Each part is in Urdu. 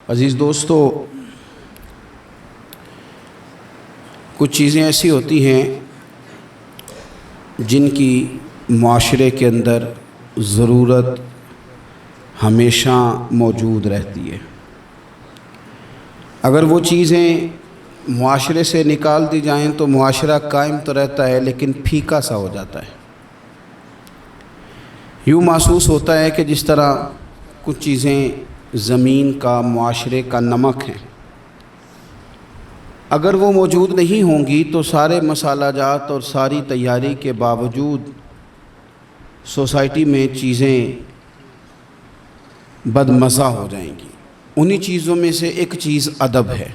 عزیز دوستو، کچھ چیزیں ایسی ہوتی ہیں جن کی معاشرے کے اندر ضرورت ہمیشہ موجود رہتی ہے۔ اگر وہ چیزیں معاشرے سے نکال دی جائیں تو معاشرہ قائم تو رہتا ہے لیکن پھیکا سا ہو جاتا ہے۔ یوں محسوس ہوتا ہے کہ جس طرح کچھ چیزیں زمین کا، معاشرے کا نمک ہیں، اگر وہ موجود نہیں ہوں گی تو سارے مصالحہ جات اور ساری تیاری کے باوجود سوسائٹی میں چیزیں بدمزہ ہو جائیں گی۔ انہی چیزوں میں سے ایک چیز ادب ہے۔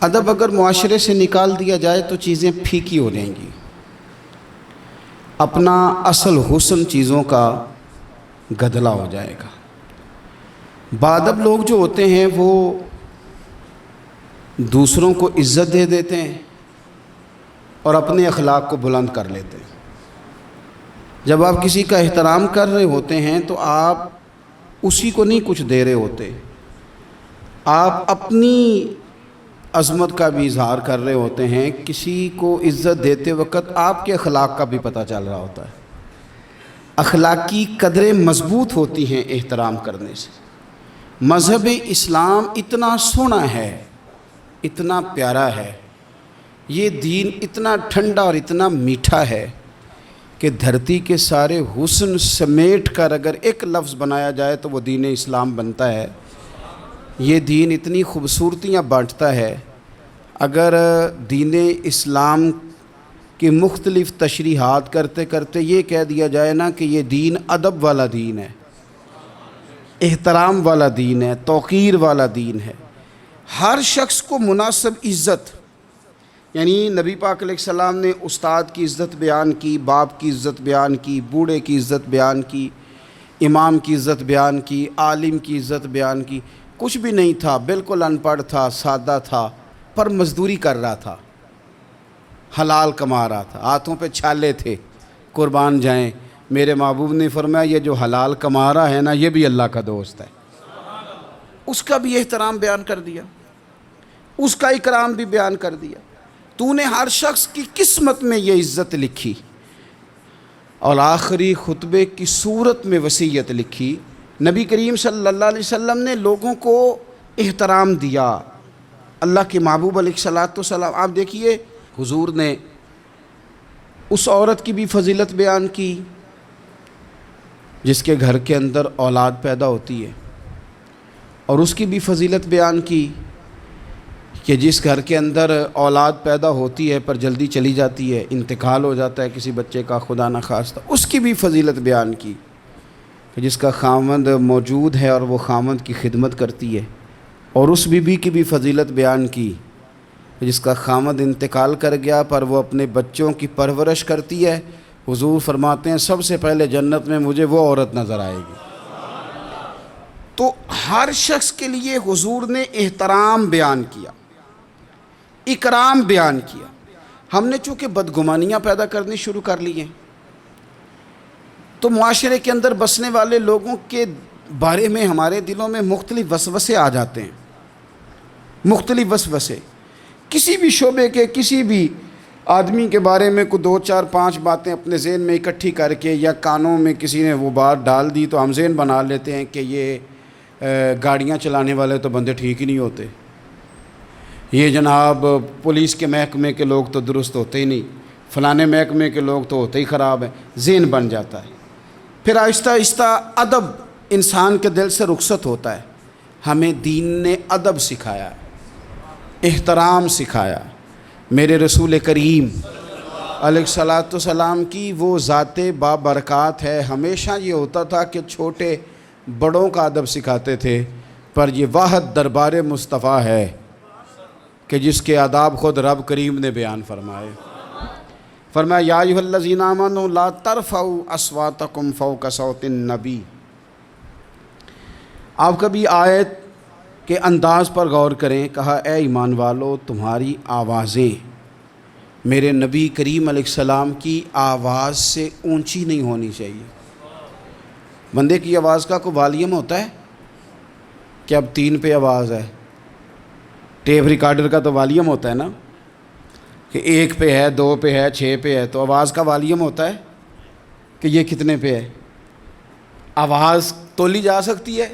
ادب اگر معاشرے سے نکال دیا جائے تو چیزیں پھیکی ہو جائیں گی، اپنا اصل حسن چیزوں کا گدلا ہو جائے گا۔ باادب لوگ جو ہوتے ہیں وہ دوسروں کو عزت دے دیتے ہیں اور اپنے اخلاق کو بلند کر لیتے ہیں۔ جب آپ کسی کا احترام کر رہے ہوتے ہیں تو آپ اسی کو نہیں کچھ دے رہے ہوتے، آپ اپنی عظمت کا بھی اظہار کر رہے ہوتے ہیں۔ کسی کو عزت دیتے وقت آپ کے اخلاق کا بھی پتہ چل رہا ہوتا ہے۔ اخلاقی قدریں مضبوط ہوتی ہیں احترام کرنے سے۔ مذہب اسلام اتنا سونا ہے، اتنا پیارا ہے، یہ دین اتنا ٹھنڈا اور اتنا میٹھا ہے کہ دھرتی کے سارے حسن سمیٹ کر اگر ایک لفظ بنایا جائے تو وہ دین اسلام بنتا ہے۔ یہ دین اتنی خوبصورتیاں بانٹتا ہے، اگر دین اسلام کی مختلف تشریحات کرتے کرتے یہ کہہ دیا جائے نا کہ یہ دین ادب والا دین ہے، احترام والا دین ہے، توقیر والا دین ہے، ہر شخص کو مناسب عزت، یعنی نبی پاک علیہ السلام نے استاد کی عزت بیان کی، باپ کی عزت بیان کی، بوڑھے کی عزت بیان کی، امام کی عزت بیان کی، عالم کی عزت بیان کی۔ کچھ بھی نہیں تھا، بالکل ان پڑھ تھا، سادہ تھا، پر مزدوری کر رہا تھا، حلال کما رہا تھا، ہاتھوں پہ چھالے تھے، قربان جائیں۔ میرے محبوب نے فرمایا یہ جو حلال کما رہا ہے نا یہ بھی اللہ کا دوست ہے۔ اس کا بھی احترام بیان کر دیا، اس کا اکرام بھی بیان کر دیا۔ تو نے ہر شخص کی قسمت میں یہ عزت لکھی اور آخری خطبے کی صورت میں وصیت لکھی۔ نبی کریم صلی اللہ علیہ وسلم نے لوگوں کو احترام دیا، اللہ کے محبوب علیہ السلام۔ آپ دیکھیے حضور نے اس عورت کی بھی فضیلت بیان کی جس کے گھر کے اندر اولاد پیدا ہوتی ہے، اور اس کی بھی فضیلت بیان کی کہ جس گھر کے اندر اولاد پیدا ہوتی ہے پر جلدی چلی جاتی ہے، انتقال ہو جاتا ہے کسی بچے کا خدا نخواستہ، اس کی بھی فضیلت بیان کی کہ جس کا خاوند موجود ہے اور وہ خاوند کی خدمت کرتی ہے، اور اس بیوی کی بھی فضیلت بیان کی جس کا خاوند انتقال کر گیا پر وہ اپنے بچوں کی پرورش کرتی ہے۔ حضور فرماتے ہیں سب سے پہلے جنت میں مجھے وہ عورت نظر آئے گی۔ تو ہر شخص کے لیے حضور نے احترام بیان کیا، اکرام بیان کیا۔ ہم نے چونکہ بدگمانیاں پیدا کرنی شروع کر لی ہیں تو معاشرے کے اندر بسنے والے لوگوں کے بارے میں ہمارے دلوں میں مختلف وسوسے آ جاتے ہیں، مختلف وسوسے۔ کسی بھی شعبے کے کسی بھی آدمی کے بارے میں کوئی 2 4 5 باتیں اپنے ذہن میں اکٹھی کر کے یا کانوں میں کسی نے وہ بات ڈال دی تو ہم ذہن بنا لیتے ہیں کہ یہ گاڑیاں چلانے والے تو بندے ٹھیک ہی نہیں ہوتے، یہ جناب پولیس کے محکمے کے لوگ تو درست ہوتے ہی نہیں، فلانے محکمے کے لوگ تو ہوتے ہی خراب ہیں، ذہن بن جاتا ہے۔ پھر آہستہ آہستہ ادب انسان کے دل سے رخصت ہوتا ہے۔ ہمیں دین نے ادب سکھایا، احترام سکھایا۔ میرے رسول کریم علیہ السلام کی وہ ذات بابرکات ہے، ہمیشہ یہ ہوتا تھا کہ چھوٹے بڑوں کا ادب سکھاتے تھے، پر یہ واحد دربار مصطفیٰ ہے کہ جس کے آداب خود رب کریم نے بیان فرمائے۔ فرمایا یا ایھا الذین آمنوا لا ترفعوا اصواتکم فوق صوت النبی۔ آپ کبھی آیت کے انداز پر غور کریں، کہا اے ایمان والو تمہاری آوازیں میرے نبی کریم علیہ السلام کی آواز سے اونچی نہیں ہونی چاہیے۔ بندے کی آواز کا کوئی والیوم ہوتا ہے؟ کہ اب 3 پہ آواز ہے. ٹیپ ریکارڈر کا تو والیوم ہوتا ہے نا کہ 1 پہ ہے، 2 پہ ہے، 6 پہ ہے. تو آواز کا والیوم ہوتا ہے کہ یہ کتنے پہ ہے. آواز تولی جا سکتی ہے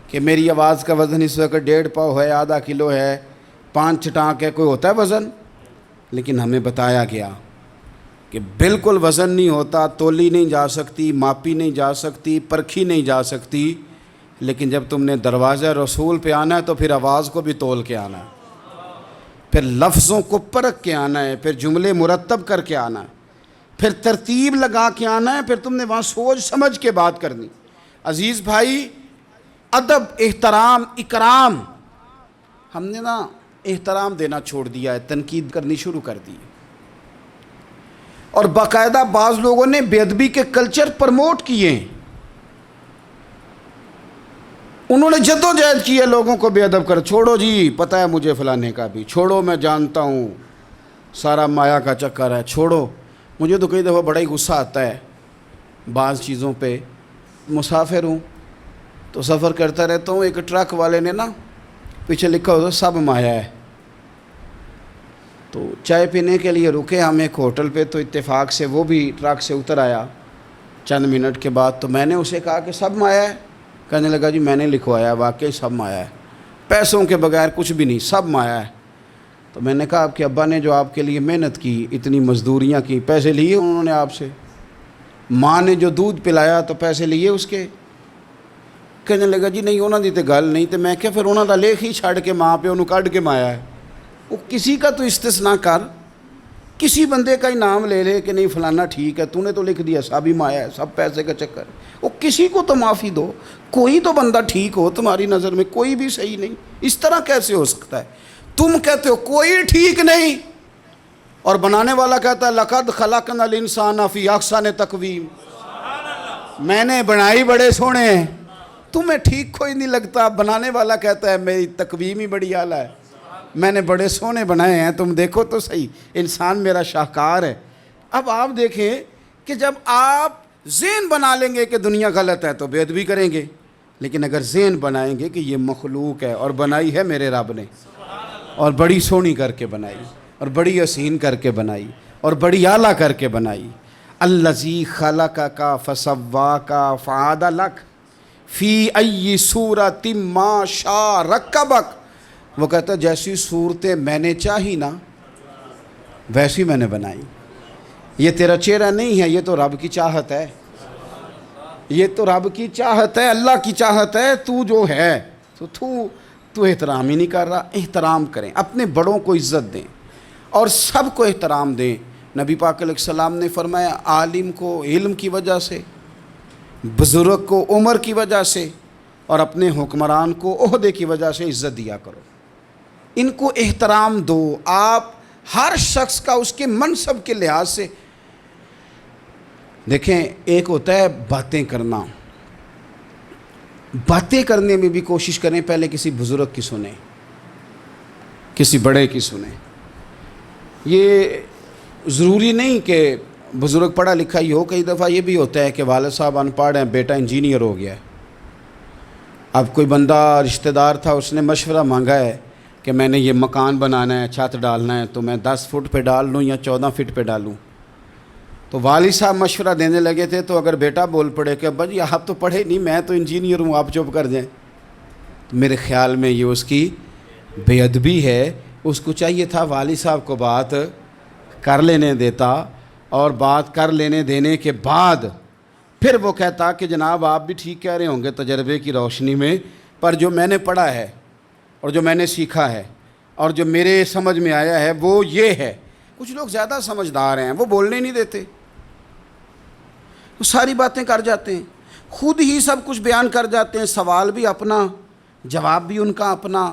کہ میری آواز کا وزن اس وقت 1.5 پاؤ ہے، آدھا کلو ہے، 5 چٹانک ہے، کوئی ہوتا ہے وزن؟ لیکن ہمیں بتایا گیا کہ بالکل وزن نہیں ہوتا، تولی نہیں جا سکتی، ماپی نہیں جا سکتی، پرکھی نہیں جا سکتی. لیکن جب تم نے دروازہ رسول پہ آنا ہے تو پھر آواز کو بھی تول کے آنا ہے، پھر لفظوں کو پرکھ کے آنا ہے، پھر جملے مرتب کر کے آنا ہے، پھر ترتیب لگا کے آنا ہے، پھر تم نے وہاں سوچ سمجھ کے بات کرنی. عزیز بھائی، ادب، احترام، اکرام، ہم نے نا احترام دینا چھوڑ دیا ہے، تنقید کرنی شروع کر دی. اور باقاعدہ بعض لوگوں نے بے ادبی کے کلچر پرموٹ کیے ہیں. انہوں نے جدوجہد کی ہے لوگوں کو بے ادب کر. چھوڑو جی، پتہ ہے مجھے فلانے کا بھی، چھوڑو میں جانتا ہوں سارا مایا کا چکر ہے، چھوڑو. مجھے تو کئی دفعہ بڑا ہی غصہ آتا ہے بعض چیزوں پہ. مسافر ہوں تو سفر کرتا رہتا ہوں، ایک ٹرک والے نے نا پیچھے لکھا ہوتا سب مایا ہے. تو چائے پینے کے لیے رکے ہم ایک ہوٹل پہ، تو اتفاق سے وہ بھی ٹرک سے اتر آیا چند منٹ کے بعد. تو میں نے اسے کہا کہ سب مایا ہے؟ کہنے لگا جی میں نے لکھوایا، واقعی سب مایا ہے، پیسوں کے بغیر کچھ بھی نہیں، سب مایا ہے. تو میں نے کہا آپ کے ابا نے جو آپ کے لیے محنت کی، اتنی مزدوریاں کی، پیسے لیے انہوں نے آپ سے؟ ماں نے جو دودھ پلایا تو پیسے لیے اس کے؟ کہنے لگا جی نہیں انہوں دی تے گل نہیں. تو میں کہ پھر انہوں دا لیکھ ہی چھڑ کے ماں پہ انہوں کڈ کے مایا ہے. وہ کسی کا تو استثناء کر، کسی بندے کا ہی نام لے لے کہ نہیں فلانا ٹھیک ہے، تو نے تو لکھ دیا سب ہی مایا ہے، سب پیسے کا چکر. وہ کسی کو تو معافی دو، کوئی تو بندہ ٹھیک ہو تمہاری نظر میں، کوئی بھی صحیح نہیں. اس طرح کیسے ہو سکتا ہے؟ تم کہتے ہو کوئی ٹھیک نہیں، اور بنانے والا کہتا ہے لقد خلقنا الانسان فی احسن تقویم، میں نے بنائی بڑے سونے ہیں، تمہیں ٹھیک کوئی نہیں لگتا. بنانے والا کہتا ہے میری تقویم ہی بڑی اعلیٰ ہے، میں نے بڑے سونے بنائے ہیں، تم دیکھو تو صحیح، انسان میرا شاہکار ہے. اب آپ دیکھیں کہ جب آپ ذہن بنا لیں گے کہ دنیا غلط ہے تو بے ادبی کریں گے، لیکن اگر ذہن بنائیں گے کہ یہ مخلوق ہے اور بنائی ہے میرے رب نے، اور بڑی سونی کر کے بنائی، اور بڑی حسین کر کے بنائی، اور بڑی اعلیٰ کر کے بنائی. الذی خلقک فسواک فعدلک فی ای صورت ما شاء رکبک. وہ کہتا ہے جیسی صورتیں میں نے چاہی نا ویسی میں نے بنائی. یہ تیرا چہرہ نہیں ہے، یہ تو رب کی چاہت ہے، یہ تو رب کی چاہت ہے، اللہ کی چاہت ہے. تو جو ہے تو احترام ہی نہیں کر رہا. احترام کریں، اپنے بڑوں کو عزت دیں اور سب کو احترام دیں. نبی پاک علیہ السلام نے فرمایا عالم کو علم کی وجہ سے، بزرگ کو عمر کی وجہ سے، اور اپنے حکمران کو عہدے کی وجہ سے عزت دیا کرو. ان کو احترام دو. آپ ہر شخص کا اس کے منصب کے لحاظ سے دیکھیں. ایک ہوتا ہے باتیں کرنا، باتیں کرنے میں بھی کوشش کریں پہلے کسی بزرگ کی سنیں، کسی بڑے کی سنیں. یہ ضروری نہیں کہ بزرگ پڑھا لکھا ہی ہو. کئی دفعہ یہ بھی ہوتا ہے کہ والد صاحب ان پڑھ ہیں، بیٹا انجینئر ہو گیا ہے. اب کوئی بندہ رشتہ دار تھا، اس نے مشورہ مانگا ہے کہ میں نے یہ مکان بنانا ہے، چھت ڈالنا ہے، تو میں 10 فٹ پہ ڈال لوں یا 14 فٹ پہ ڈالوں. تو والد صاحب مشورہ دینے لگے تھے، تو اگر بیٹا بول پڑے کہ ابا جی آپ تو پڑھے نہیں، میں تو انجینئر ہوں، آپ چپ کر دیں، تو میرے خیال میں یہ اس کی بے ادبی ہے. اس کو چاہیے تھا والد صاحب کو بات کر لینے دیتا، اور بات کر لینے دینے کے بعد پھر وہ کہتا کہ جناب آپ بھی ٹھیک کہہ رہے ہوں گے تجربے کی روشنی میں، پر جو میں نے پڑھا ہے اور جو میں نے سیکھا ہے اور جو میرے سمجھ میں آیا ہے وہ یہ ہے. کچھ لوگ زیادہ سمجھدار ہیں، وہ بولنے نہیں دیتے، وہ ساری باتیں کر جاتے ہیں، خود ہی سب کچھ بیان کر جاتے ہیں. سوال بھی اپنا، جواب بھی ان کا اپنا،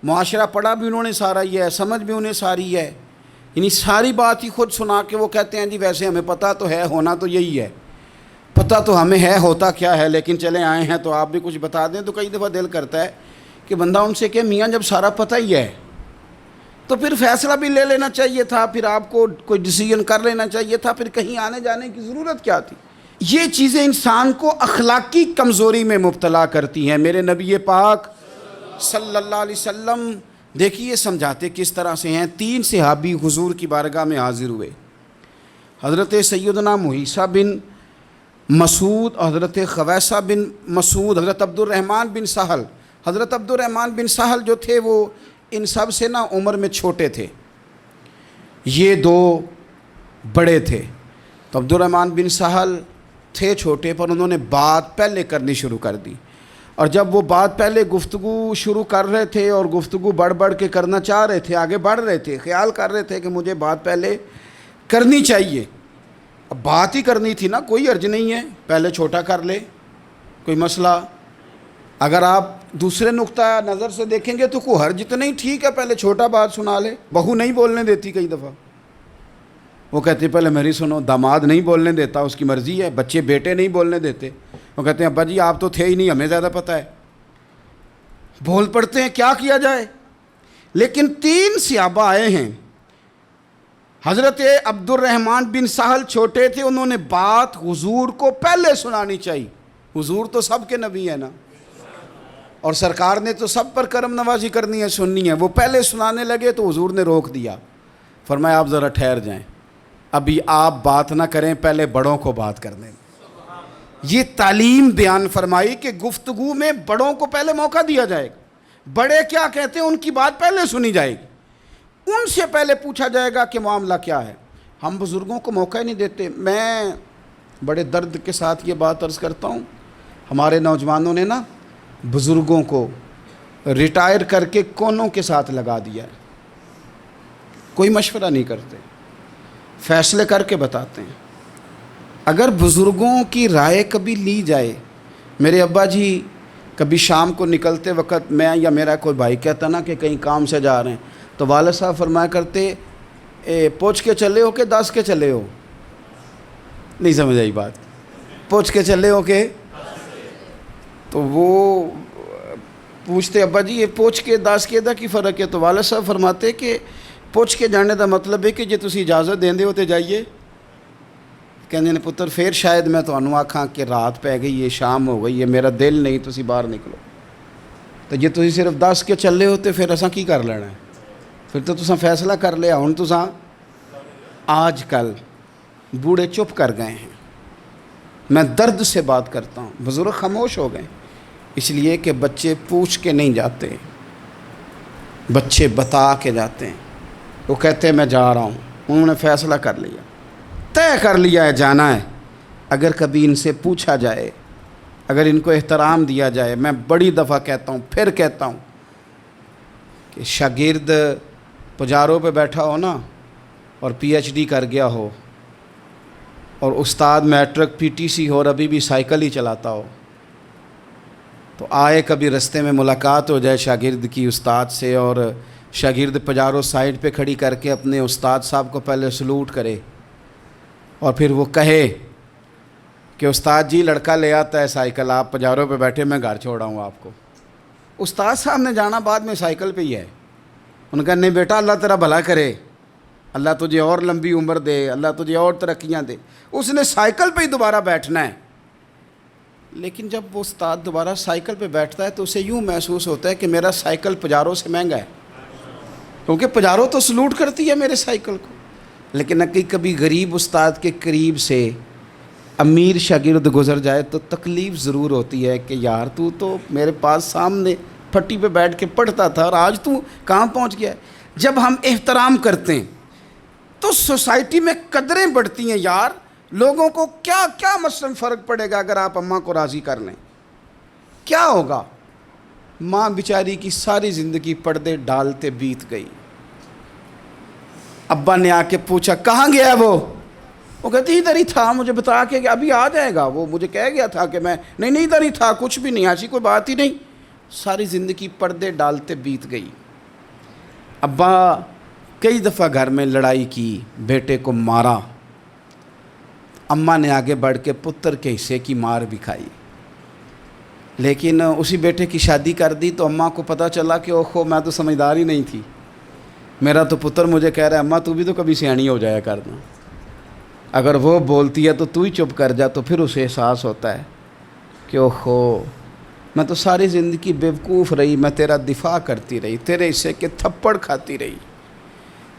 معاشرہ پڑھا بھی انہوں نے سارا ہی ہے، سمجھ بھی انہیں ساری ہے، یعنی ساری بات ہی خود سنا کے وہ کہتے ہیں جی ویسے ہمیں پتہ تو ہے، ہونا تو یہی ہے، پتہ تو ہمیں ہے ہوتا کیا ہے، لیکن چلے آئے ہیں تو آپ بھی کچھ بتا دیں. تو کئی دفعہ دل کرتا ہے کہ بندہ ان سے کہ میاں جب سارا پتہ ہی ہے تو پھر فیصلہ بھی لے لینا چاہیے تھا، پھر آپ کو کوئی ڈیسیژن کر لینا چاہیے تھا، پھر کہیں آنے جانے کی ضرورت کیا تھی؟ یہ چیزیں انسان کو اخلاقی کمزوری میں مبتلا کرتی ہیں۔ میرے نبی پاک صلی اللہ علیہ وسلم دیکھیے سمجھاتے کس طرح سے ہیں۔ 3 صحابی حضور کی بارگاہ میں حاضر ہوئے، حضرت سیدنا مہیثہ بن مسعود، حضرت خویسہ بن مسعود، حضرت عبد الرحمن بن سہل۔ حضرت عبد الرحمن بن سہل جو تھے وہ ان سب سے عمر میں چھوٹے تھے، یہ 2 بڑے تھے۔ تو عبد الرحمن بن سہل تھے چھوٹے، پر انہوں نے بات پہلے کرنی شروع کر دی، اور جب وہ بات پہلے گفتگو شروع کر رہے تھے اور گفتگو بڑھ بڑھ کے کرنا چاہ رہے تھے، آگے بڑھ رہے تھے، خیال کر رہے تھے کہ مجھے بات پہلے کرنی چاہیے، اب بات ہی کرنی تھی نا، کوئی حرج نہیں ہے پہلے چھوٹا کر لے، کوئی مسئلہ۔ اگر آپ دوسرے نقطہ نظر سے دیکھیں گے تو کوئی حرج تو نہیں، ٹھیک ہے پہلے چھوٹا بات سنا لے۔ بہو نہیں بولنے دیتی کئی دفعہ، وہ کہتے ہیں پہلے میری سنو، داماد نہیں بولنے دیتا، اس کی مرضی ہے، بچے بیٹے نہیں بولنے دیتے، وہ کہتے ہیں ابا جی آپ تو تھے ہی نہیں، ہمیں زیادہ پتہ ہے، بول پڑتے ہیں، کیا کیا جائے۔ لیکن 3 صحابہ آئے ہیں، حضرت عبد الرحمن بن سہل چھوٹے تھے، انہوں نے بات حضور کو پہلے سنانی چاہیے، حضور تو سب کے نبی ہیں نا، اور سرکار نے تو سب پر کرم نوازی کرنی ہے، سننی ہے۔ وہ پہلے سنانے لگے تو حضور نے روک دیا، فرمایا آپ ذرا ٹھہر جائیں، ابھی آپ بات نہ کریں، پہلے بڑوں کو بات کرنے دیں۔ یہ تعلیم بیان فرمائی کہ گفتگو میں بڑوں کو پہلے موقع دیا جائے گا، بڑے کیا کہتے ہیں ان کی بات پہلے سنی جائے گی، ان سے پہلے پوچھا جائے گا کہ معاملہ کیا ہے۔ ہم بزرگوں کو موقع ہی نہیں دیتے۔ میں بڑے درد کے ساتھ یہ بات عرض کرتا ہوں، ہمارے نوجوانوں نے بزرگوں کو ریٹائر کر کے کونوں کے ساتھ لگا دیا ہے، کوئی مشورہ نہیں کرتے، فیصلے کر کے بتاتے ہیں۔ اگر بزرگوں کی رائے کبھی لی جائے، میرے ابا جی کبھی شام کو نکلتے وقت میں یا میرا کوئی بھائی کہتا نا کہ کہیں کام سے جا رہے ہیں، تو والد صاحب فرمایا کرتے پوچھ کے چلے ہو کہ 10 کے چلے ہو؟ نہیں سمجھ آئی بات، پوچھ کے چلے ہو کہ؟ تو وہ پوچھتے ابا جی یہ پوچھ کے 10 کے دا کی فرق ہے؟ تو والد صاحب فرماتے کہ پوچھ کے جانے دا مطلب ہے کہ جے تسی اجازت دیندے ہو تے جائیے۔ کہنے نے پتر پھر شاید میں تانوں آکھاں کہ رات پہ گئی ہے، شام ہو گئی ہے، میرا دل نہیں، تسی باہر نکلو۔ تو جے تسی صرف 10 کے چلے ہوتے پھر اساں کی کر لینا ہے؟ پھر تو تساں فیصلہ کر لیا، ہن تساں آج کل بوڑھے چپ کر گئے ہیں۔ میں درد سے بات کرتا ہوں، بزرگ خاموش ہو گئے، اس لیے کہ بچے پوچھ کے نہیں جاتے، بچے بتا کے جاتے ہیں۔ وہ کہتے ہیں میں جا رہا ہوں، انہوں نے فیصلہ کر لیا، طے کر لیا ہے جانا ہے۔ اگر کبھی ان سے پوچھا جائے، اگر ان کو احترام دیا جائے، میں بڑی دفعہ کہتا ہوں، پھر کہتا ہوں کہ شاگرد پجاروں پہ بیٹھا ہو نا اور پی ایچ ڈی کر گیا ہو، اور استاد میٹرک پی ٹی سی ہو اور ابھی بھی سائیکل ہی چلاتا ہو، تو آئے کبھی رستے میں ملاقات ہو جائے شاگرد کی استاد سے، اور شاگرد پجاروں سائڈ پہ کھڑی کر کے اپنے استاد صاحب کو پہلے سلوٹ کرے، اور پھر وہ کہے کہ استاد جی لڑکا لے آتا ہے سائیکل، آپ پجاروں پہ بیٹھے، میں گھر چھوڑا ہوں آپ کو۔ استاد صاحب نے جانا بعد میں سائیکل پہ ہی ہے، ان کا نہیں بیٹا اللہ تیرا بھلا کرے، اللہ تجھے اور لمبی عمر دے، اللہ تجھے اور ترقیاں دے، اس نے سائیکل پہ ہی دوبارہ بیٹھنا ہے۔ لیکن جب وہ استاد دوبارہ سائیکل پہ بیٹھتا ہے تو اسے یوں محسوس ہوتا ہے کہ میرا سائیکل پجاروں سے مہنگا ہے، کیونکہ پجاروں تو سلوٹ کرتی ہے میرے سائیکل کو۔ لیکن کبھی غریب استاد کے قریب سے امیر شاگرد گزر جائے تو تکلیف ضرور ہوتی ہے کہ یار تو میرے پاس سامنے پھٹی پہ بیٹھ کے پڑھتا تھا اور آج تو کہاں پہنچ گیا ہے۔ جب ہم احترام کرتے ہیں تو سوسائٹی میں قدریں بڑھتی ہیں یار۔ لوگوں کو کیا مثلاً فرق پڑے گا اگر آپ اماں کو راضی کر لیں؟ کیا ہوگا؟ ماں بیچاری کی ساری زندگی پردے ڈالتے بیت گئی، ابا نے آ کے پوچھا کہاں گیا ہے وہ کہتی ادھر ہی تھا، مجھے بتا کے کہ ابھی آ جائے گا، وہ مجھے کہہ گیا تھا کہ میں نہیں ادھر ہی تھا، کچھ بھی نہیں، ایسی کوئی بات ہی نہیں۔ ساری زندگی پردے ڈالتے بیت گئی۔ ابا کئی دفعہ گھر میں لڑائی کی، بیٹے کو مارا، اماں نے آگے بڑھ کے پتر کے حصے کی مار بھی کھائی، لیکن اسی بیٹے کی شادی کر دی تو اماں کو پتہ چلا کہ اوہو میں تو سمجھدار ہی نہیں تھی، میرا تو پتر مجھے کہہ رہا ہے اماں تو بھی تو کبھی سیانی ہو جایا کرنا۔ اگر وہ بولتی ہے تو تو ہی چپ کر جا، تو پھر اسے احساس ہوتا ہے کہ اوہو میں تو ساری زندگی بیوقوف رہی، میں تیرا دفاع کرتی رہی، تیرے حصے کے تھپڑ کھاتی رہی،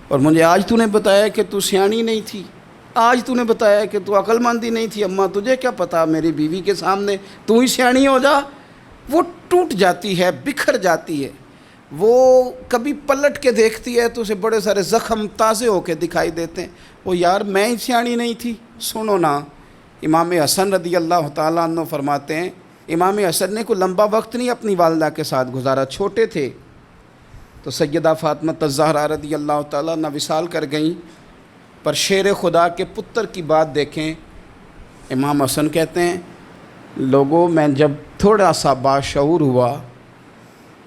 اور مجھے آج تو نے بتایا کہ تو سیانی نہیں تھی، آج تو نے بتایا کہ تو عقل مندی نہیں تھی، اماں تجھے کیا پتا، میری بیوی کے سامنے تو ہی سیانی ہو جا۔ وہ ٹوٹ جاتی ہے، بکھر جاتی ہے، وہ کبھی پلٹ کے دیکھتی ہے تو اسے بڑے سارے زخم تازے ہو کے دکھائی دیتے ہیں، وہ یار میں ہی سیانی نہیں تھی۔ سنو نا، امام حسن رضی اللہ تعالیٰ عنہ فرماتے ہیں، امام حسن نے کوئی لمبا وقت نہیں اپنی والدہ کے ساتھ گزارا، چھوٹے تھے تو سیدہ فاطمہ الزہرا رضی اللہ تعالیٰ عنہ وصال کر گئیں، پر شیر خدا کے پتر کی بات دیکھیں، امام حسن کہتے ہیں لوگوں میں جب تھوڑا سا باشعور ہوا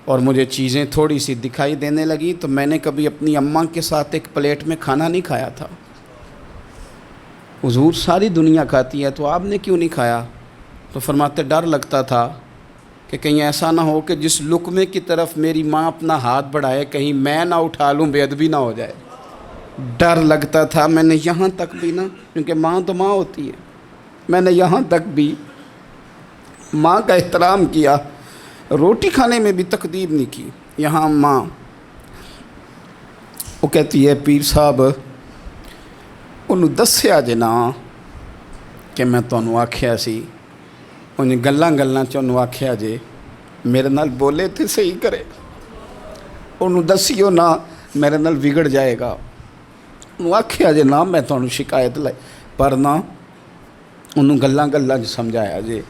اور مجھے چیزیں تھوڑی سی دکھائی دینے لگی تو میں نے کبھی اپنی اماں کے ساتھ ایک پلیٹ میں کھانا نہیں کھایا تھا۔ حضور ساری دنیا کھاتی ہے تو آپ نے کیوں نہیں کھایا؟ تو فرماتے ڈر لگتا تھا کہ کہیں ایسا نہ ہو کہ جس لقمے کی طرف میری ماں اپنا ہاتھ بڑھائے کہیں میں نہ اٹھا لوں، بے ادبی نہ ہو جائے۔ ڈر لگتا تھا، میں نے یہاں تک بھی نا، کیونکہ ماں تو ماں ہوتی ہے، میں نے یہاں تک بھی ماں کا احترام کیا، روٹی کھانے میں بھی تقدیر نہیں کی۔ یہاں ماں وہ کہتی ہے پیر صاحب انہوں دسیا جے نا کہ میں تانوں آکھیا سی، انہیں گلاں چانوں آکھیا جے میرے نال بولے تھے صحیح کرے، انہوں دسیو نا میرے نال بگڑ جائے گا، انہوں آکھیا جے نا میں تانوں شکایت لائی، پر نہ انہوں گلاں سمجھایا جے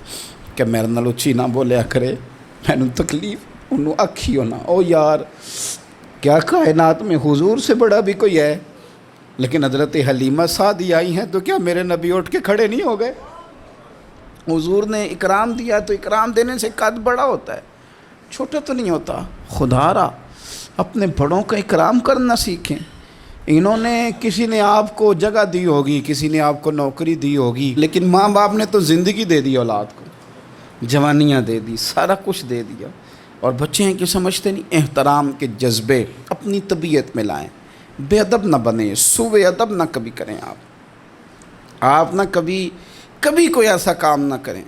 کہ میرے نال اچھی نہ بولیا کرے، میں تکلیف، انہوں آکھیو نا۔ او یار کیا کائنات میں حضور سے بڑا بھی کوئی ہے؟ لیکن حضرت حلیمہ سعدی آئی ہیں تو کیا میرے نبی اٹھ کے کھڑے نہیں ہو گئے؟ حضور نے اکرام دیا تو اکرام دینے سے قد بڑا ہوتا ہے، چھوٹا تو نہیں ہوتا۔ خدا را اپنے بڑوں کا اکرام کرنا سیکھیں۔ انہوں نے کسی نے آپ کو جگہ دی ہوگی، کسی نے آپ کو نوکری دی ہوگی، لیکن ماں باپ نے تو زندگی دے دی اولاد کو، جوانیاں دے دی، سارا کچھ دے دیا، اور بچے ہیں کہ سمجھتے نہیں۔ احترام کے جذبے اپنی طبیعت میں لائیں، بے ادب نہ بنیں، سوء ادب نہ کبھی کریں، آپ نہ کبھی کوئی ایسا کام نہ کریں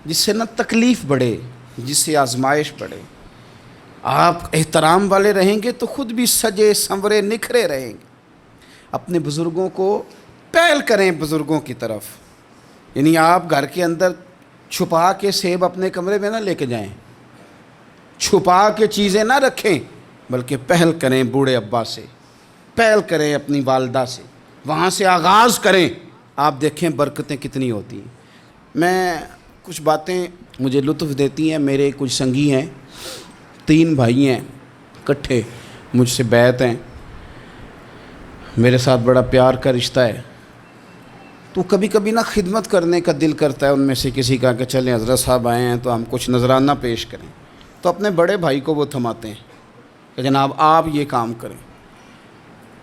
جس سے نہ تکلیف بڑھے، جس سے آزمائش بڑھے۔ آپ احترام والے رہیں گے تو خود بھی سجے سنورے نکھرے رہیں گے۔ اپنے بزرگوں کو پہل کریں بزرگوں کی طرف، یعنی آپ گھر کے اندر چھپا کے سیب اپنے کمرے میں نہ لے کے جائیں، چھپا کے چیزیں نہ رکھیں، بلکہ پہل کریں بوڑھے ابا سے، پہل کریں اپنی والدہ سے، وہاں سے آغاز کریں، آپ دیکھیں برکتیں کتنی ہوتی ہیں۔ میں کچھ باتیں مجھے لطف دیتی ہیں، میرے کچھ سنگی ہیں، 3 بھائی ہیں اکٹھے مجھ سے بیعت ہیں، میرے ساتھ بڑا پیار کا رشتہ ہے، تو کبھی کبھی نا خدمت کرنے کا دل کرتا ہے ان میں سے کسی کا کہ چلیں حضرت صاحب آئے ہیں تو ہم کچھ نذرانہ پیش کریں، تو اپنے بڑے بھائی کو وہ تھماتے ہیں کہ جناب آپ یہ کام کریں۔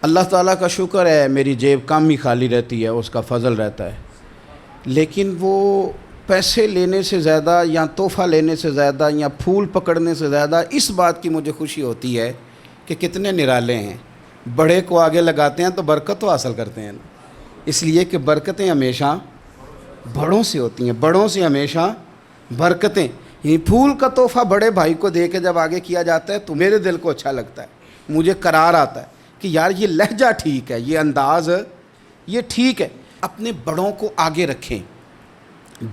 اللہ تعالیٰ کا شکر ہے میری جیب کم ہی خالی رہتی ہے، اس کا فضل رہتا ہے، لیکن وہ پیسے لینے سے زیادہ یا تحفہ لینے سے زیادہ یا پھول پکڑنے سے زیادہ اس بات کی مجھے خوشی ہوتی ہے کہ کتنے نرالے ہیں، بڑے کو آگے لگاتے ہیں تو برکت تو حاصل کرتے ہیں نا، اس لیے کہ برکتیں ہمیشہ بڑوں سے ہوتی ہیں، بڑوں سے ہمیشہ برکتیں۔ یہ پھول کا تحفہ بڑے بھائی کو دے کے جب آگے کیا جاتا ہے تو میرے دل کو اچھا لگتا ہے، مجھے قرار آتا ہے کہ یار یہ لہجہ ٹھیک ہے، یہ انداز یہ ٹھیک ہے۔ اپنے بڑوں کو آگے رکھیں،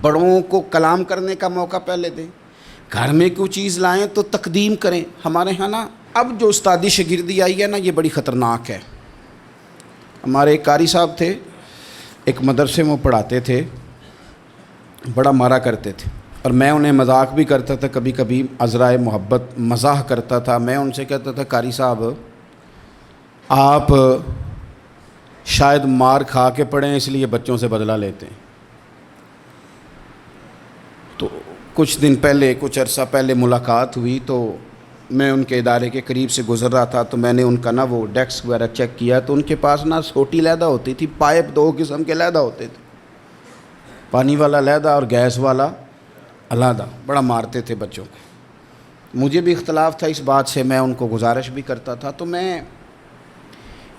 بڑوں کو کلام کرنے کا موقع پہلے دیں، گھر میں کوئی چیز لائیں تو تقدیم کریں۔ ہمارے ہاں نا اب جو استادی شاگردی آئی ہے نا یہ بڑی خطرناک ہے۔ ہمارے ایک قاری صاحب تھے، ایک مدرسے میں پڑھاتے تھے، بڑا مارا کرتے تھے، اور میں انہیں مذاق بھی کرتا تھا، کبھی کبھی عذرائے محبت مزاح کرتا تھا۔ میں ان سے کہتا تھا قاری صاحب آپ شاید مار کھا کے پڑھیں اس لیے بچوں سے بدلہ لیتے ہیں۔ تو کچھ دن پہلے، کچھ عرصہ پہلے ملاقات ہوئی تو میں ان کے ادارے کے قریب سے گزر رہا تھا، تو میں نے ان کا نا وہ ڈیسک وغیرہ چیک کیا تو ان کے پاس نا سوٹی علیحدہ ہوتی تھی، پائپ 2 قسم کے علیحدہ ہوتے تھے، پانی والا علیحدہ اور گیس والا علیحدہ، بڑا مارتے تھے بچوں کو۔ مجھے بھی اختلاف تھا اس بات سے، میں ان کو گزارش بھی کرتا تھا، تو میں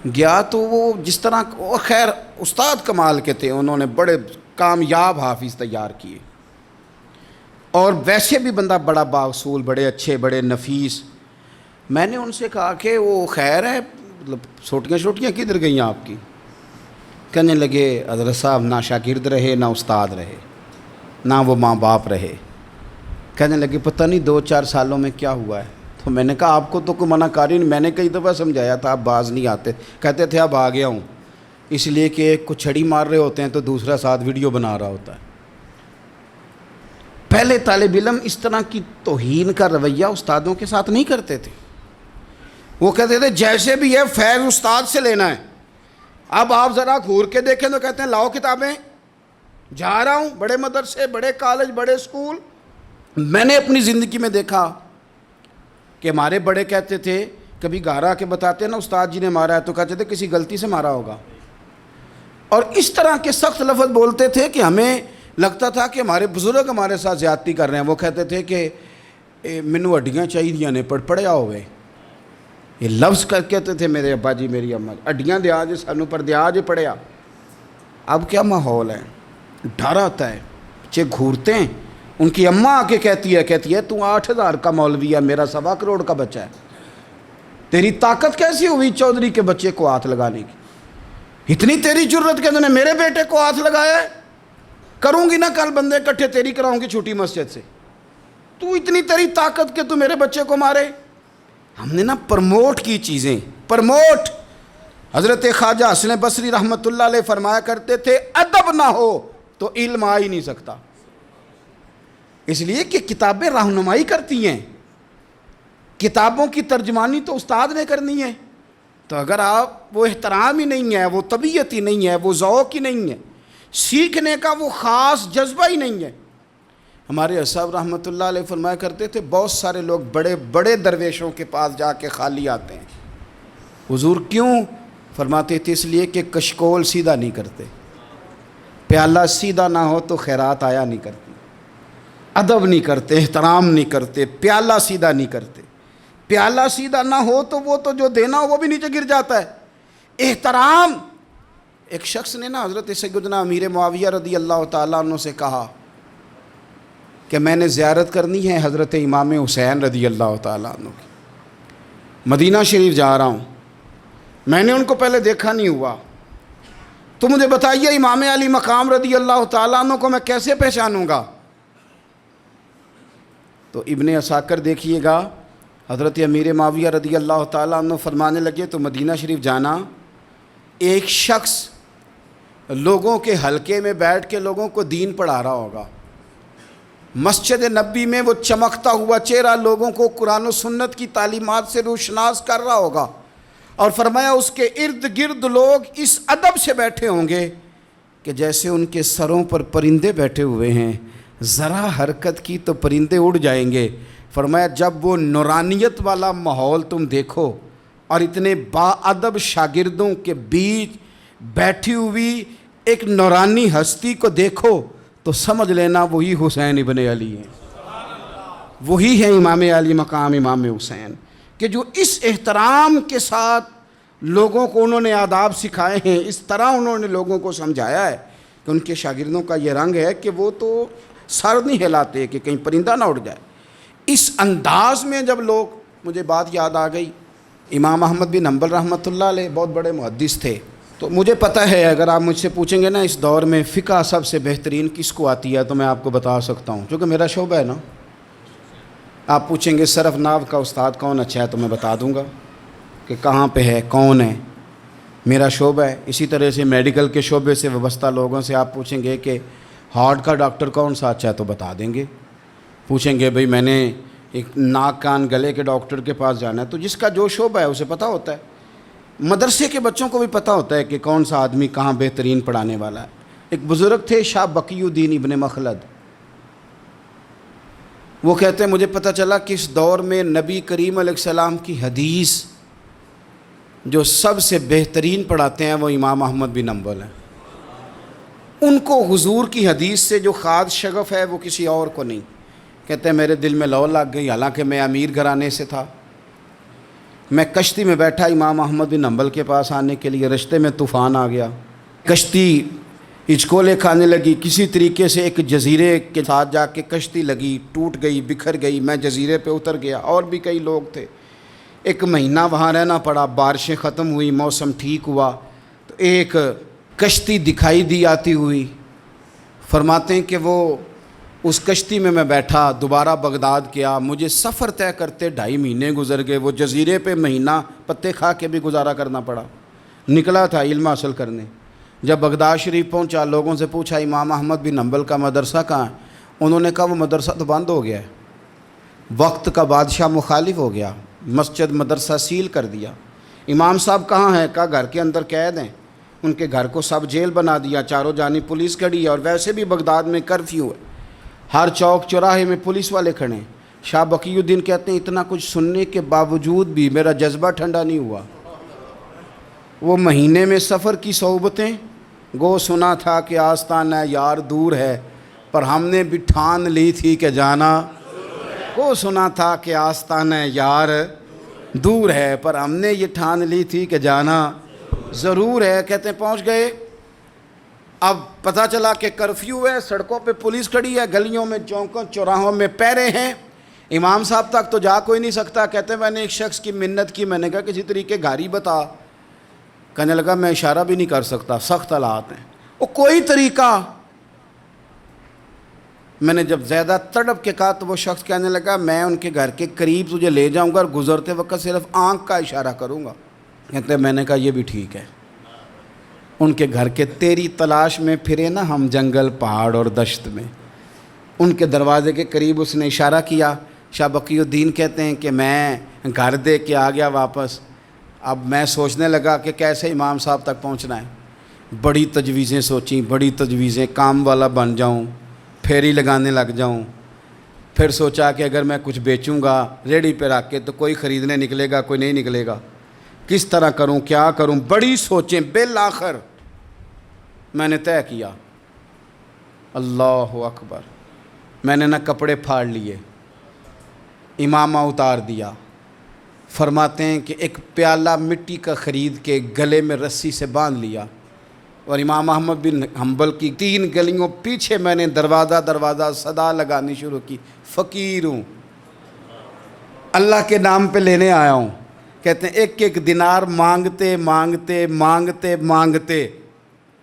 گیا تو وہ جس طرح، خیر استاد کمال کے تھے، انہوں نے بڑے کامیاب حافظ تیار کیے، اور ویسے بھی بندہ بڑا بااصول، بڑے اچھے، بڑے نفیس۔ میں نے ان سے کہا کہ وہ خیر ہے، مطلب چھوٹیاں کدھر گئیں آپ کی؟ کہنے لگے حضرت صاحب نہ شاگرد رہے، نہ استاد رہے، نہ وہ ماں باپ رہے۔ کہنے لگے پتہ نہیں 2-4 سالوں میں کیا ہوا ہے؟ تو میں نے کہا آپ کو تو کوئی منع کاری نہیں، میں نے کئی دفعہ سمجھایا تھا، آپ باز نہیں آتے۔ کہتے تھے اب آ گیا ہوں، اس لیے کہ ایک کو چھڑی مار رہے ہوتے ہیں تو دوسرا ساتھ ویڈیو بنا رہا ہوتا ہے۔ پہلے طالب علم اس طرح کی توہین کا رویہ استادوں کے ساتھ نہیں کرتے تھے، وہ کہتے تھے جیسے بھی ہے فیض استاد سے لینا ہے۔ اب آپ ذرا گھور کے دیکھیں تو کہتے ہیں لاؤ کتابیں، جا رہا ہوں بڑے مدرسے، بڑے کالج، بڑے اسکول۔ میں نے اپنی زندگی میں دیکھا کہ ہمارے بڑے کہتے تھے، کبھی گھر آ کے بتاتے نا استاد جی نے مارا ہے، تو کہتے تھے کسی غلطی سے مارا ہوگا، اور اس طرح کے سخت لفظ بولتے تھے کہ ہمیں لگتا تھا کہ ہمارے بزرگ ہمارے ساتھ زیادتی کر رہے ہیں۔ وہ کہتے تھے کہ مینوں ہڈیاں چاہیے نے پڑھیا ہوئے، یہ لفظ کہتے تھے میرے ابا جی میری اماں جی، ہڈیاں دیا جے سانوں پر دیا جے پڑھیا۔ اب کیا ماحول ہے، ڈر آتا ہے، بچے گھورتے ہیں۔ ان کی اماں آ کے کہتی ہے تو 8,000 کا مولوی ہے، میرا 1.25 کروڑ کا بچہ ہے، تیری طاقت کیسی ہوئی چودھری کے بچے کو ہاتھ لگانے کی؟ اتنی تیری جرت کہ نے میرے بیٹے کو ہاتھ لگایا ہے؟ کروں گی نا کل بندے اکٹھے تیری کراؤں گی چھوٹی مسجد سے، تو اتنی تیری طاقت کہ تو میرے بچے کو مارے۔ ہم نے نا پرموٹ کی چیزیں، پرموٹ۔ حضرت خواجہ حسن بصری رحمۃ اللہ علیہ فرمایا کرتے تھے ادب نہ ہو تو علم آ ہی نہیں سکتا، اس لیے کہ کتابیں رہنمائی کرتی ہیں، کتابوں کی ترجمانی تو استاد نے کرنی ہے۔ تو اگر آپ وہ احترام ہی نہیں ہے، وہ طبیعت ہی نہیں ہے، وہ ذوق ہی نہیں ہے، سیکھنے کا وہ خاص جذبہ ہی نہیں ہے۔ ہمارے صاحب رحمۃ اللہ علیہ فرمایا کرتے تھے بہت سارے لوگ بڑے بڑے درویشوں کے پاس جا کے خالی آتے ہیں۔ حضور کیوں؟ فرماتے تھے اس لیے کہ کشکول سیدھا نہیں کرتے، پیالہ سیدھا نہ ہو تو خیرات آیا نہیں کرتی، ادب نہیں کرتے، احترام نہیں کرتے، پیالہ سیدھا نہیں کرتے۔ پیالہ سیدھا نہ ہو تو وہ تو جو دینا ہو وہ بھی نیچے گر جاتا ہے۔ احترام، ایک شخص نے نا حضرت سیدنا امیر معاویہ رضی اللہ تعالیٰ عنہ سے کہا کہ میں نے زیارت کرنی ہے حضرت امام حسین رضی اللہ تعالیٰ عنہ کی، مدینہ شریف جا رہا ہوں، میں نے ان کو پہلے دیکھا نہیں ہوا، تو مجھے بتائیے امام علی مقام رضی اللہ تعالیٰ عنہ کو میں کیسے پہچانوں گا؟ تو ابن عساکر دیکھیے گا، حضرت امیر معاویہ رضی اللہ تعالیٰ عنہ فرمانے لگے تو مدینہ شریف جانا، ایک شخص لوگوں کے حلقے میں بیٹھ کے لوگوں کو دین پڑھا رہا ہوگا، مسجد نبی میں وہ چمکتا ہوا چہرہ لوگوں کو قرآن و سنت کی تعلیمات سے روشناس کر رہا ہوگا، اور فرمایا اس کے ارد گرد لوگ اس ادب سے بیٹھے ہوں گے کہ جیسے ان کے سروں پر پرندے بیٹھے ہوئے ہیں، ذرا حرکت کی تو پرندے اڑ جائیں گے۔ فرمایا جب وہ نورانیت والا ماحول تم دیکھو اور اتنے با ادب شاگردوں کے بیچ بیٹھی ہوئی ایک نورانی ہستی کو دیکھو تو سمجھ لینا وہی حسین ابن علی ہیں، وہی ہے امام علی مقام امام حسین، کہ جو اس احترام کے ساتھ لوگوں کو انہوں نے آداب سکھائے ہیں، اس طرح انہوں نے لوگوں کو سمجھایا ہے کہ ان کے شاگردوں کا یہ رنگ ہے کہ وہ تو سر نہیں ہلاتے کہ کہیں پرندہ نہ اڑ جائے۔ اس انداز میں جب لوگ، مجھے بات یاد آ گئی، امام احمد بن حنبل رحمۃ اللہ علیہ بہت بڑے محدث تھے، تو مجھے پتہ ہے اگر آپ مجھ سے پوچھیں گے نا اس دور میں فقہ سب سے بہترین کس کو آتی ہے تو میں آپ کو بتا سکتا ہوں، کیونکہ میرا شعبہ ہے نا۔ آپ پوچھیں گے صرف ناو کا استاد کون اچھا ہے تو میں بتا دوں گا کہ کہاں پہ ہے، کون ہے، میرا شعبہ ہے۔ اسی طرح سے میڈیکل کے شعبے سے وابستہ لوگوں سے آپ پوچھیں گے کہ ہارٹ کا ڈاکٹر کون سا اچھا ہے تو بتا دیں گے۔ پوچھیں گے بھئی میں نے ایک ناک کان گلے کے ڈاکٹر کے پاس جانا ہے، تو جس کا جو شعبہ ہے اسے پتہ ہوتا ہے۔ مدرسے کے بچوں کو بھی پتہ ہوتا ہے کہ کون سا آدمی کہاں بہترین پڑھانے والا ہے۔ ایک بزرگ تھے شاہ بقی الدین ابن مخلد، وہ کہتے ہیں مجھے پتہ چلا کہ اس دور میں نبی کریم علیہ السلام کی حدیث جو سب سے بہترین پڑھاتے ہیں وہ امام احمد بن حنبل ہیں۔ ان کو حضور کی حدیث سے جو خاص شغف ہے وہ کسی اور کو نہیں۔ کہتے ہیں میرے دل میں لو لگ گئی، حالانکہ میں امیر گھرانے سے تھا، میں کشتی میں بیٹھا امام احمد بن حنبل کے پاس آنے کے لیے، رشتے میں طوفان آ گیا، کشتی ہچکولے کھانے لگی، کسی طریقے سے ایک جزیرے کے ساتھ جا کے کشتی لگی، ٹوٹ گئی، بکھر گئی، میں جزیرے پہ اتر گیا، اور بھی کئی لوگ تھے، 1 مہینہ وہاں رہنا پڑا، بارشیں ختم ہوئی، موسم ٹھیک ہوا تو ایک کشتی دکھائی دی آتی ہوئی، فرماتے ہیں کہ وہ اس کشتی میں بیٹھا، دوبارہ بغداد گیا، مجھے سفر طے کرتے 2.5 مہینے گزر گئے، وہ جزیرے پہ مہینہ پتے کھا کے بھی گزارا کرنا پڑا، نکلا تھا علم حاصل کرنے۔ جب بغداد شریف پہنچا، لوگوں سے پوچھا امام احمد بن حنبل کا مدرسہ کہاں ہے؟ انہوں نے کہا وہ مدرسہ تو بند ہو گیا ہے، وقت کا بادشاہ مخالف ہو گیا، مسجد مدرسہ سیل کر دیا۔ امام صاحب کہاں ہیں؟ کہا گھر کے اندر قید ہیں۔ ان کے گھر کو سب جیل بنا دیا، چاروں جانب پولیس کھڑی ہے، اور ویسے بھی بغداد میں کرفیو ہے، ہر چوک چوراہے میں پولیس والے کھڑے ہیں۔ شاہ بقی الدین کہتے ہیں اتنا کچھ سننے کے باوجود بھی میرا جذبہ ٹھنڈا نہیں ہوا۔ وہ مہینے میں سفر کی صحبتیں، گو سنا تھا کہ آستانہ یار دور ہے، پر ہم نے بھی ٹھان لی تھی کہ جانا، گو سنا تھا کہ آستانہ یار دور ہے، پر ہم نے یہ ٹھان لی تھی کہ جانا ضرور ہے۔ کہتے ہیں پہنچ گئے، اب پتہ چلا کہ کرفیو ہے، سڑکوں پہ پولیس کھڑی ہے، گلیوں میں چوکوں چوراہوں میں پہرے ہیں، امام صاحب تک تو جا کوئی نہیں سکتا۔ کہتے ہیں میں نے ایک شخص کی منت کی، میں نے کہا کسی طریقے گاڑی بتا، کہنے لگا میں اشارہ بھی نہیں کر سکتا، سخت حالات ہیں، وہ کوئی طریقہ۔ میں نے جب زیادہ تڑپ کے کہا تو وہ شخص کہنے لگا میں ان کے گھر کے قریب تجھے لے جاؤں گا اور گزرتے وقت صرف آنکھ کا اشارہ کروں گا۔ کہتے ہیں میں نے کہا یہ بھی ٹھیک ہے۔ ان کے گھر کے تیری تلاش میں پھرے نا ہم جنگل پہاڑ اور دشت میں، ان کے دروازے کے قریب اس نے اشارہ کیا۔ شاہ بقی الدین کہتے ہیں کہ میں گھر دے کے آ گیا واپس، اب میں سوچنے لگا کہ کیسے امام صاحب تک پہنچنا ہے، بڑی تجویزیں سوچیں، بڑی تجویزیں، کام والا بن جاؤں، پھیری لگانے لگ جاؤں، پھر سوچا کہ اگر میں کچھ بیچوں گا ریڑھی پہ رکھ کے تو کوئی خریدنے نکلے گا، کوئی نہیں نکلے گا، کس طرح کروں، کیا کروں، بڑی سوچیں، بالآخر میں نے طے کیا، اللہ اکبر، میں نے نہ کپڑے پھاڑ لیے، امامہ اتار دیا۔ فرماتے ہیں کہ ایک پیالہ مٹی کا خرید کے گلے میں رسی سے باندھ لیا، اور امام احمد بن حنبل کی 3 گلیوں پیچھے میں نے دروازہ دروازہ صدا لگانی شروع کی، فقیر ہوں، اللہ کے نام پہ لینے آیا ہوں۔ کہتے ہیں ایک ایک دینار مانگتے مانگتے مانگتے مانگتے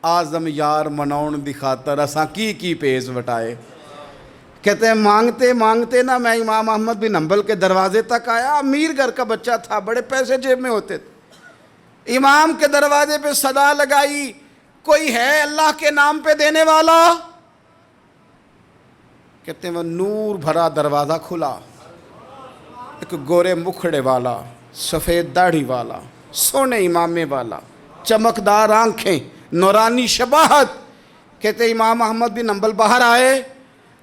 آزم یار مناؤن دی خاطر اساں کی پیز وٹائے۔ کہتے ہیں مانگتے مانگتے نا میں امام احمد بن حنبل کے دروازے تک آیا، امیر گھر کا بچہ تھا، بڑے پیسے جیب میں ہوتے تھے، امام کے دروازے پہ صدا لگائی کوئی ہے اللہ کے نام پہ دینے والا؟ کہتے ہیں وہ نور بھرا دروازہ کھلا، ایک گورے مکھڑے والا، سفید داڑھی والا، سونے امامے والا، چمکدار آنکھیں، نورانی شباہت۔ کہتے امام احمد بن حنبل باہر آئے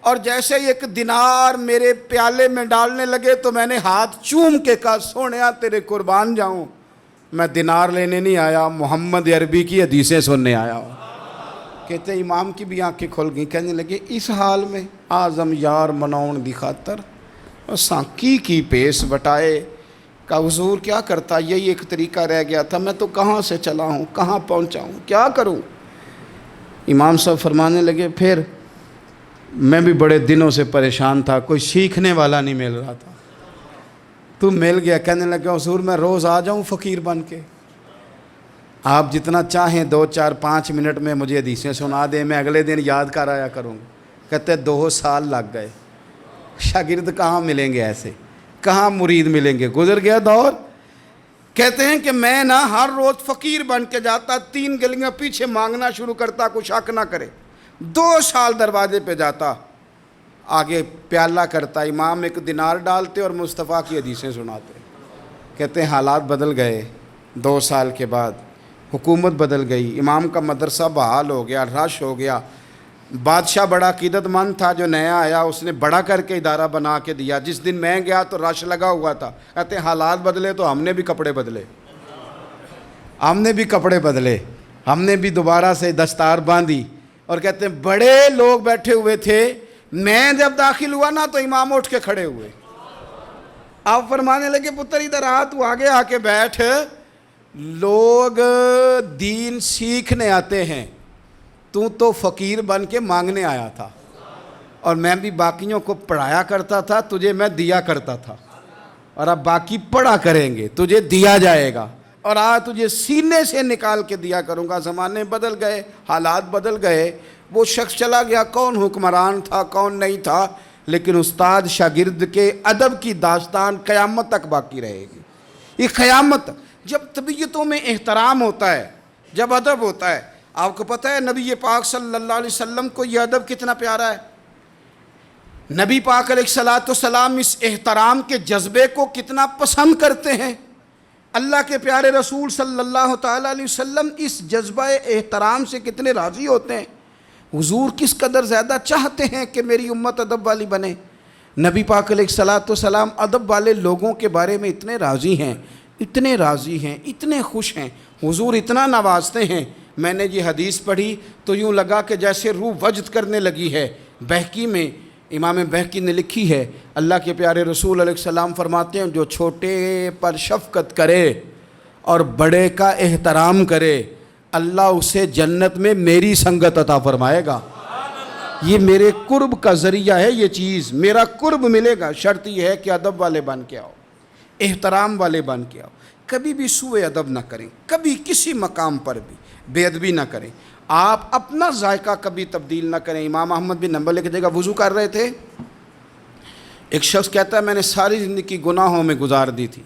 اور جیسے ہی 1 دینار میرے پیالے میں ڈالنے لگے تو میں نے ہاتھ چوم کے کہا سونیا تیرے قربان جاؤں، میں دینار لینے نہیں آیا، محمد عربی کی حدیثیں سننے آیا ہوں۔ کہتے امام کی بھی آنکھیں کھل گئیں، کہنے لگے اس حال میں اعظم یار مناؤن دی خاطر اساں کی پیس بٹائے۔ کہا حضور کیا کرتا، یہی ایک طریقہ رہ گیا تھا، میں تو کہاں سے چلا ہوں، کہاں پہنچا ہوں، کیا کروں؟ امام صاحب فرمانے لگے پھر میں بھی بڑے دنوں سے پریشان تھا، کوئی سیکھنے والا نہیں مل رہا تھا، تو مل گیا۔ کہنے لگا حضور میں روز آ جاؤں فقیر بن کے، آپ جتنا چاہیں 2 4 5 منٹ میں مجھے حدیثیں سنا دیں، میں اگلے دن یاد کر آیا کروں۔ کہتے 2 سال لگ گئے، شاگرد کہاں ملیں گے ایسے، کہاں مرید ملیں گے، گزر گیا دور۔ کہتے ہیں کہ میں نا ہر روز فقیر بن کے جاتا، 3 گلیاں پیچھے مانگنا شروع کرتا، کوئی شک نہ کرے، 2 سال دروازے پہ جاتا، آگے پیالہ کرتا، امام 1 دینار ڈالتے اور مصطفیٰ کی حدیثیں سناتے۔ کہتے ہیں حالات بدل گئے، 2 سال کے بعد حکومت بدل گئی، امام کا مدرسہ بحال ہو گیا، رش ہو گیا، بادشاہ بڑا عقیدت مند تھا، جو نیا آیا اس نے بڑا کر کے ادارہ بنا کے دیا، جس دن میں گیا تو رش لگا ہوا تھا۔ کہتے ہیں حالات بدلے تو ہم نے بھی کپڑے بدلے، ہم نے بھی دوبارہ سے دستار باندھی، اور کہتے ہیں بڑے لوگ بیٹھے ہوئے تھے، میں جب داخل ہوا نا تو امام اٹھ کے کھڑے ہوئے، آپ فرمانے لگے پتر ادھر آ، تو آگے آ کے بیٹھ، لوگ دین سیکھنے آتے ہیں، تو فقیر بن کے مانگنے آیا تھا، اور میں بھی باقیوں کو پڑھایا کرتا تھا، تجھے میں دیا کرتا تھا، اور اب باقی پڑھا کریں گے، تجھے دیا جائے گا، اور آج تجھے سینے سے نکال کے دیا کروں گا۔ زمانے بدل گئے، حالات بدل گئے، وہ شخص چلا گیا، کون حکمران تھا کون نہیں تھا، لیکن استاد شاگرد کے ادب کی داستان قیامت تک باقی رہے گی۔ یہ قیامت، جب طبیعتوں میں احترام ہوتا ہے، جب ادب ہوتا ہے۔ آپ کو پتہ ہے نبی پاک صلی اللہ علیہ وسلم کو یہ ادب کتنا پیارا ہے۔ نبی پاک علیہ السلام اس احترام کے جذبے کو کتنا پسند کرتے ہیں۔ اللہ کے پیارے رسول صلی اللہ تعالیٰ علیہ وسلم اس جذبہ احترام سے کتنے راضی ہوتے ہیں۔ حضور کس قدر زیادہ چاہتے ہیں کہ میری امت ادب والی بنے۔ نبی پاک علیہ السلام ادب والے لوگوں کے بارے میں اتنے راضی ہیں، اتنے راضی ہیں، اتنے خوش ہیں، حضور اتنا نوازتے ہیں۔ میں نے یہ حدیث پڑھی تو یوں لگا کہ جیسے روح وجد کرنے لگی ہے۔ بہقی میں امام بہقی نے لکھی ہے، اللہ کے پیارے رسول علیہ السلام فرماتے ہیں جو چھوٹے پر شفقت کرے اور بڑے کا احترام کرے، اللہ اسے جنت میں میری سنگت عطا فرمائے گا۔ یہ میرے قرب کا ذریعہ ہے، یہ چیز میرا قرب ملے گا۔ شرط یہ ہے کہ ادب والے بن کے آؤ، احترام والے بن کے آؤ، کبھی بھی سوء ادب نہ کریں، کبھی کسی مقام پر بھی بے ادبی نہ کریں، آپ اپنا ذائقہ کبھی تبدیل نہ کریں۔ امام احمد بن حنبل ایک جگہ وضو کر رہے تھے، ایک شخص کہتا ہے میں نے ساری زندگی گناہوں میں گزار دی تھی،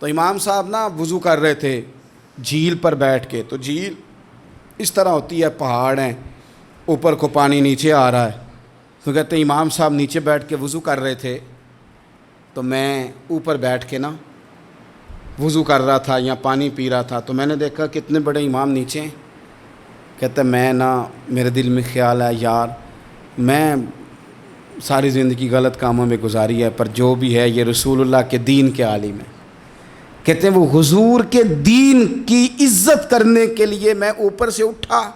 تو امام صاحب نا وضو کر رہے تھے جھیل پر بیٹھ کے، تو جھیل اس طرح ہوتی ہے، پہاڑ ہیں، اوپر کو پانی نیچے آ رہا ہے، تو کہتے ہیں امام صاحب نیچے بیٹھ کے وضو کر رہے تھے، تو میں اوپر بیٹھ کے نا وضو کر رہا تھا یا پانی پی رہا تھا، تو میں نے دیکھا کتنے بڑے امام نیچے ہیں۔ کہتا ہے میں نا میرے دل میں خیال ہے یار میں ساری زندگی غلط کاموں میں گزاری ہے، پر جو بھی ہے یہ رسول اللہ کے دین کے عالم ہے۔ کہتے ہیں وہ حضور کے دین کی عزت کرنے کے لیے میں اوپر سے اٹھا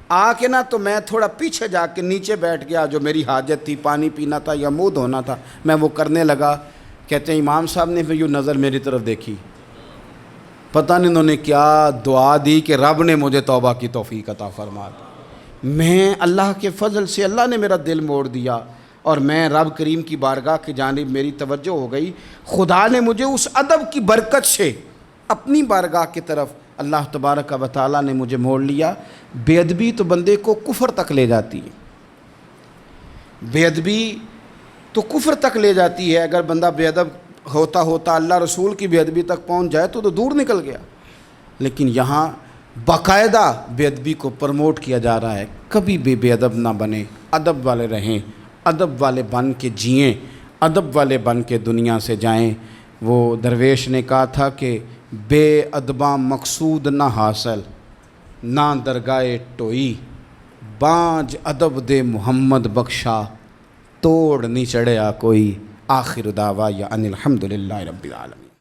آ کے نا، تو میں تھوڑا پیچھے جا کے نیچے بیٹھ گیا، جو میری حاجت تھی، پانی پینا تھا یا منہ دھونا تھا، میں وہ کرنے لگا۔ کہتے ہیں امام صاحب نے پھر یوں نظر میری طرف دیکھی، پتہ نہیں انہوں نے کیا دعا دی کہ رب نے مجھے توبہ کی توفیق عطا فرما دی۔ میں اللہ کے فضل سے اللہ نے میرا دل موڑ دیا، اور میں رب کریم کی بارگاہ کی جانب میری توجہ ہو گئی، خدا نے مجھے اس ادب کی برکت سے اپنی بارگاہ کی طرف اللہ تبارک و تعالیٰ نے مجھے موڑ لیا۔ بے ادبی تو بندے کو کفر تک لے جاتی ہے، بے ادبی تو کفر تک لے جاتی ہے۔ اگر بندہ بے ادب ہوتا ہوتا اللہ رسول کی بے ادبی تک پہنچ جائے تو دور نکل گیا، لیکن یہاں باقاعدہ بے ادبی کو پروموٹ کیا جا رہا ہے۔ کبھی بھی بے ادب نہ بنیں، ادب والے رہیں، ادب والے بن کے جئیں، ادب والے بن کے دنیا سے جائیں۔ وہ درویش نے کہا تھا کہ بے ادباں مقصود نہ حاصل، نہ درگاہ ٹوئی، بانج ادب دے محمد بخشا، توڑ نہیں چڑھیا کوئی۔ آخر دعوایا ان الحمدللہ رب العالمین۔